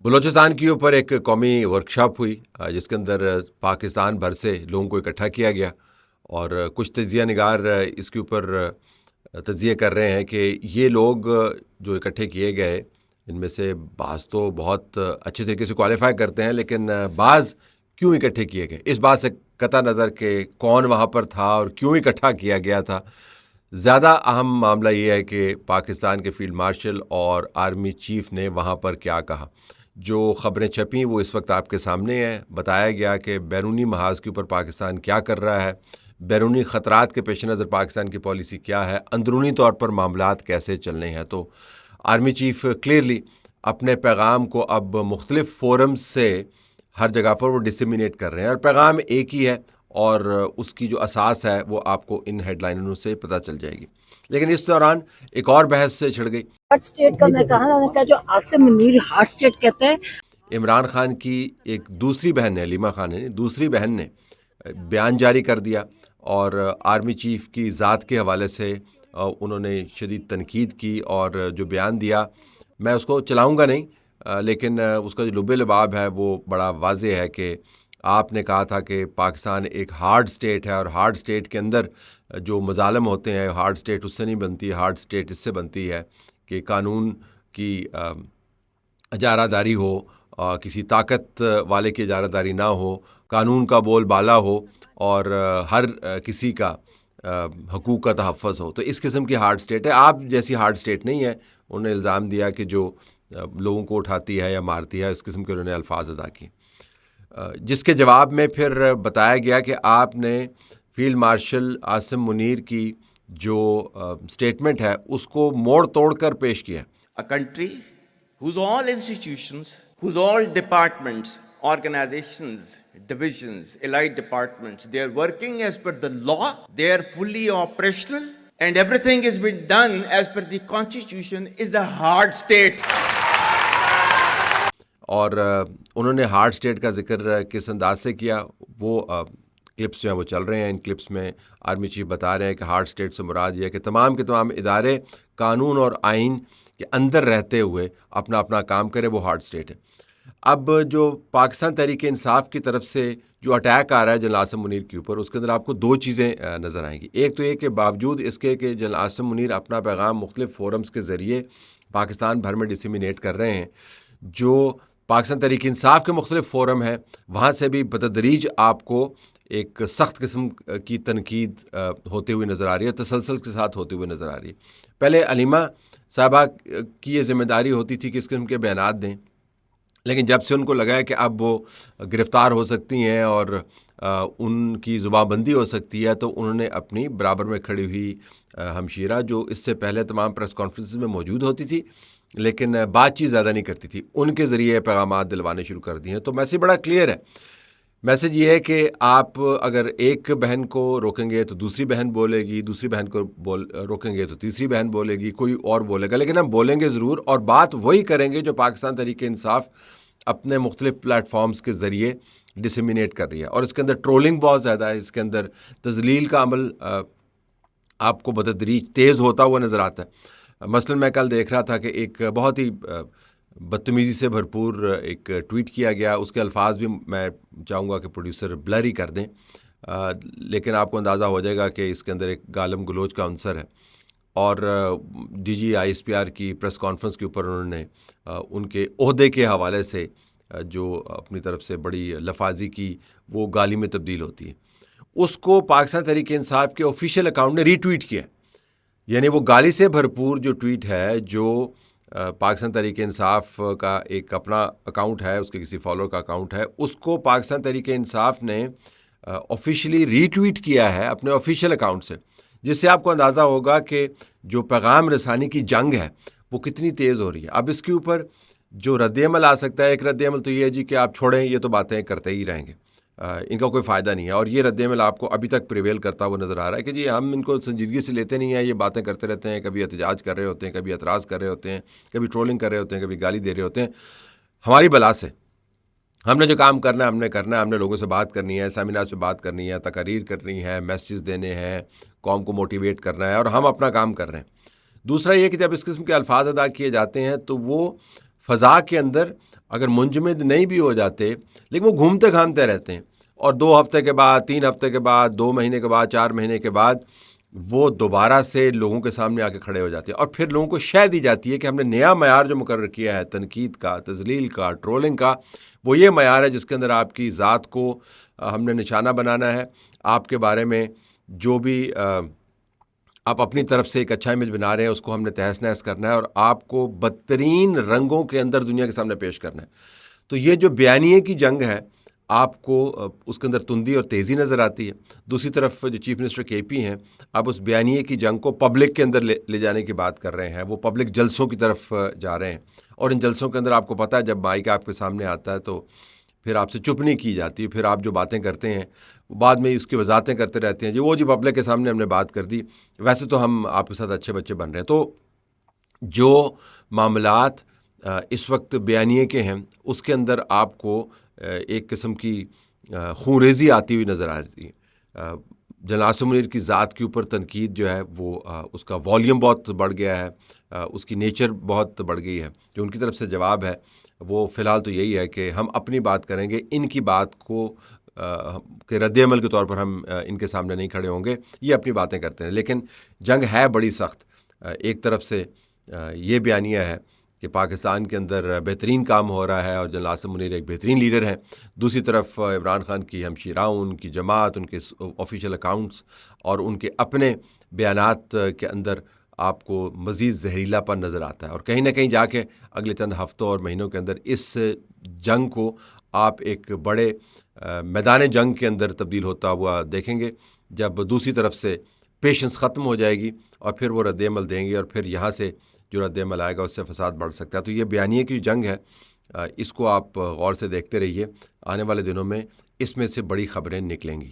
بلوچستان کے اوپر ایک قومی ورکشاپ ہوئی جس کے اندر پاکستان بھر سے لوگوں کو اکٹھا کیا گیا، اور کچھ تجزیہ نگار اس کے اوپر تجزیہ کر رہے ہیں کہ یہ لوگ جو اکٹھے کیے گئے ان میں سے بعض تو بہت اچھے طریقے سے کوالیفائی کرتے ہیں، لیکن بعض کیوں اکٹھے کیے گئے اس بات سے قطع نظر کہ کون وہاں پر تھا اور کیوں اکٹھا کیا گیا تھا، زیادہ اہم معاملہ یہ ہے کہ پاکستان کے فیلڈ مارشل اور آرمی چیف نے وہاں پر کیا کہا۔ جو خبریں چھپیں وہ اس وقت آپ کے سامنے ہیں۔ بتایا گیا کہ بیرونی محاذ کے اوپر پاکستان کیا کر رہا ہے، بیرونی خطرات کے پیش نظر پاکستان کی پالیسی کیا ہے، اندرونی طور پر معاملات کیسے چلنے ہیں۔ تو آرمی چیف کلیئرلی اپنے پیغام کو اب مختلف فورمز سے ہر جگہ پر وہ ڈسیمینیٹ کر رہے ہیں، اور پیغام ایک ہی ہے، اور اس کی جو اساس ہے وہ آپ کو ان ہیڈ لائنوں سے پتہ چل جائے گی۔ لیکن اس دوران ایک اور بحث سے چھڑ گئی۔ ہارٹ اسٹیٹ کا میں کہا انہوں نے کہا جو عاصم منیر ہارٹ اسٹیٹ کہتے ہیں۔ عمران خان کی ایک دوسری بہن نے، علیمہ خان نے دوسری بہن نے بیان جاری کر دیا، اور آرمی چیف کی ذات کے حوالے سے انہوں نے شدید تنقید کی، اور جو بیان دیا میں اس کو چلاؤں گا نہیں، لیکن اس کا جو لب لباب ہے وہ بڑا واضح ہے کہ آپ نے کہا تھا کہ پاکستان ایک ہارڈ اسٹیٹ ہے، اور ہارڈ اسٹیٹ کے اندر جو مظالم ہوتے ہیں، ہارڈ اسٹیٹ اس سے نہیں بنتی، ہارڈ اسٹیٹ اس سے بنتی ہے کہ قانون کی اجارہ داری ہو، کسی طاقت والے کی اجارہ داری نہ ہو، قانون کا بول بالا ہو، اور ہر کسی کا حقوق کا تحفظ ہو۔ تو اس قسم کی ہارڈ اسٹیٹ ہے، آپ جیسی ہارڈ اسٹیٹ نہیں ہے۔ انہوں نے الزام دیا کہ جو لوگوں کو اٹھاتی ہے یا مارتی ہے، اس قسم کے انہوں نے الفاظ ادا کیے، جس کے جواب میں پھر بتایا گیا کہ آپ نے فیلڈ مارشل عاصم منیر کی جو سٹیٹمنٹ ہے اس کو موڑ توڑ کر پیش کیا۔ A country whose all institutions, whose all departments, organizations, divisions, allied departments, they are working as per the law, they are fully operational, and everything has been done as per the constitution, is a hard state. اور انہوں نے hard state کا ذکر کس انداز سے کیا، وہ کلپس جو ہیں وہ چل رہے ہیں۔ ان کلپس میں آرمی چیف بتا رہے ہیں کہ ہارڈ اسٹیٹ سے مراد یہ ہے کہ تمام کے تمام ادارے قانون اور آئین کے اندر رہتے ہوئے اپنا اپنا کام کرے، وہ ہارڈ اسٹیٹ ہے۔ اب جو پاکستان تحریک انصاف کی طرف سے جو اٹیک آ رہا ہے جنرل عاصم منیر کے اوپر، اس کے اندر آپ کو دو چیزیں نظر آئیں گی۔ ایک تو یہ کہ باوجود اس کے کہ جنرل عاصم منیر اپنا پیغام مختلف فورمز کے ذریعے پاکستان بھر میں ڈسیمینیٹ کر رہے ہیں، جو پاکستان تحریک انصاف کے مختلف فورم ہیں وہاں سے بھی بتدریج آپ کو ایک سخت قسم کی تنقید ہوتے ہوئے نظر آ رہی ہے، تسلسل کے ساتھ ہوتے ہوئے نظر آ رہی ہے۔ پہلے علیمہ صاحبہ کی یہ ذمہ داری ہوتی تھی کہ اس قسم کے بیانات دیں، لیکن جب سے ان کو لگا ہے کہ اب وہ گرفتار ہو سکتی ہیں اور ان کی زبان بندی ہو سکتی ہے، تو انہوں نے اپنی برابر میں کھڑی ہوئی ہمشیرہ، جو اس سے پہلے تمام پریس کانفرنسز میں موجود ہوتی تھی لیکن بات چیت زیادہ نہیں کرتی تھی، ان کے ذریعے پیغامات دلوانے شروع کر دیے ہیں۔ تو میسیج بڑا کلیئر ہے۔ میسیج یہ ہے کہ آپ اگر ایک بہن کو روکیں گے تو دوسری بہن بولے گی، دوسری بہن کو روکیں گے تو تیسری بہن بولے گی، کوئی اور بولے گا، لیکن ہم بولیں گے ضرور، اور بات وہی کریں گے جو پاکستان تحریک انصاف اپنے مختلف پلیٹ فارمز کے ذریعے ڈسیمینیٹ کر رہی ہے۔ اور اس کے اندر ٹرولنگ بہت زیادہ ہے، اس کے اندر تذلیل کا عمل آپ کو بتدریج تیز ہوتا ہوا نظر آتا ہے۔ مثلا میں کل دیکھ رہا تھا کہ ایک بہت ہی بدتمیزی سے بھرپور ایک ٹویٹ کیا گیا، اس کے الفاظ بھی میں چاہوں گا کہ پروڈیوسر بلر ہی کر دیں، لیکن آپ کو اندازہ ہو جائے گا کہ اس کے اندر ایک گالم گلوچ کا عنصر ہے۔ اور D G I S P R کی پریس کانفرنس کے اوپر انہوں نے ان کے عہدے کے حوالے سے جو اپنی طرف سے بڑی لفاظی کی، وہ گالی میں تبدیل ہوتی ہے، اس کو پاکستان تحریک انصاف کے آفیشیل اکاؤنٹ نے ری ٹویٹ کیا، یعنی وہ گالی سے بھرپور جو ٹویٹ ہے، جو پاکستان تحریک انصاف کا ایک اپنا اکاؤنٹ ہے، اس کے کسی فالوور کا اکاؤنٹ ہے، اس کو پاکستان تحریک انصاف نے آفیشیلی ری ٹویٹ کیا ہے اپنے آفیشیل اکاؤنٹ سے، جس سے آپ کو اندازہ ہوگا کہ جو پیغام رسانی کی جنگ ہے وہ کتنی تیز ہو رہی ہے۔ اب اس کے اوپر جو رد عمل آ سکتا ہے، ایک رد عمل تو یہ ہے جی کہ آپ چھوڑیں، یہ تو باتیں کرتے ہی رہیں گے، ان کا کوئی فائدہ نہیں ہے، اور یہ رد عمل آپ کو ابھی تک پریویل کرتا ہوا نظر آ رہا ہے کہ جی ہم ان کو سنجیدگی سے لیتے نہیں ہیں، یہ باتیں کرتے رہتے ہیں، کبھی احتجاج کر رہے ہوتے ہیں، کبھی اعتراض کر رہے ہوتے ہیں، کبھی ٹرولنگ کر رہے ہوتے ہیں، کبھی گالی دے رہے ہوتے ہیں۔ ہماری بلا سے ہم نے جو کام کرنا ہے ہم نے کرنا ہے، ہم نے لوگوں سے بات کرنی ہے، سیمینارز پہ بات کرنی ہے، تقاریر کرنی ہے، میسیجز دینے ہیں، قوم کو موٹیویٹ کرنا ہے، اور ہم اپنا کام کر رہے ہیں۔ دوسرا یہ کہ جب اس قسم کے الفاظ ادا کیے جاتے ہیں تو وہ فضا کے اندر اگر منجمد نہیں بھی ہو جاتے لیکن وہ گھومتے گھامتے رہتے ہیں، اور 2 ہفتے کے بعد، 3 ہفتے کے بعد، 2 مہینے کے بعد، 4 مہینے کے بعد وہ دوبارہ سے لوگوں کے سامنے آ کے کھڑے ہو جاتے ہیں، اور پھر لوگوں کو شے دی جاتی ہے کہ ہم نے نیا معیار جو مقرر کیا ہے تنقید کا، تذلیل کا، ٹرولنگ کا، وہ یہ معیار ہے جس کے اندر آپ کی ذات کو ہم نے نشانہ بنانا ہے، آپ کے بارے میں جو بھی آپ اپنی طرف سے ایک اچھا امیج بنا رہے ہیں اس کو ہم نے تہس نہس کرنا ہے اور آپ کو بدترین رنگوں کے اندر دنیا کے سامنے پیش کرنا ہے۔ تو یہ جو بیانیے کی جنگ ہے، آپ کو اس کے اندر تندی اور تیزی نظر آتی ہے۔ دوسری طرف جو چیف منسٹر کے پی ہیں، اب اس بیانیے کی جنگ کو پبلک کے اندر لے جانے کی بات کر رہے ہیں، وہ پبلک جلسوں کی طرف جا رہے ہیں، اور ان جلسوں کے اندر آپ کو پتہ ہے جب مائک آپ کے سامنے آتا ہے تو پھر آپ سے چپ نہیں کی جاتی، پھر آپ جو باتیں کرتے ہیں بعد میں اس کی وضاحتیں کرتے رہتے ہیں، جی پبلک کے سامنے ہم نے بات کر دی، ویسے تو ہم آپ کے ساتھ اچھے بچے بن رہے ہیں۔ تو جو معاملات اس وقت بیانیے کے ہیں اس کے اندر آپ کو ایک قسم کی خونریزی آتی ہوئی نظر آ رہی ہے۔ جنرل عاصم منیر کی ذات کے اوپر تنقید جو ہے وہ اس کا والیوم بہت بڑھ گیا ہے، اس کی نیچر بہت بڑھ گئی ہے۔ جو ان کی طرف سے جواب ہے وہ فی الحال تو یہی ہے کہ ہم اپنی بات کریں گے، ان کی بات کو کہ رد عمل کے طور پر ہم ان کے سامنے نہیں کھڑے ہوں گے، یہ اپنی باتیں کرتے ہیں۔ لیکن جنگ ہے بڑی سخت۔ ایک طرف سے یہ بیانیہ ہے کہ پاکستان کے اندر بہترین کام ہو رہا ہے اور جنرل عاصم منیر ایک بہترین لیڈر ہیں، دوسری طرف عمران خان کی ہمشیراؤں، ان کی جماعت، ان کے آفیشیل اکاؤنٹس اور ان کے اپنے بیانات کے اندر آپ کو مزید زہریلا پن نظر آتا ہے، اور کہیں نہ کہیں جا کے اگلے چند ہفتوں اور مہینوں کے اندر اس جنگ کو آپ ایک بڑے میدان جنگ کے اندر تبدیل ہوتا ہوا دیکھیں گے، جب دوسری طرف سے پیشنس ختم ہو جائے گی اور پھر وہ رد عمل دیں گے، اور پھر یہاں سے جو رد عمل آئے گا اس سے فساد بڑھ سکتا ہے۔ تو یہ بیانیے کی جنگ ہے، اس کو آپ غور سے دیکھتے رہیے، آنے والے دنوں میں اس میں سے بڑی خبریں نکلیں گی۔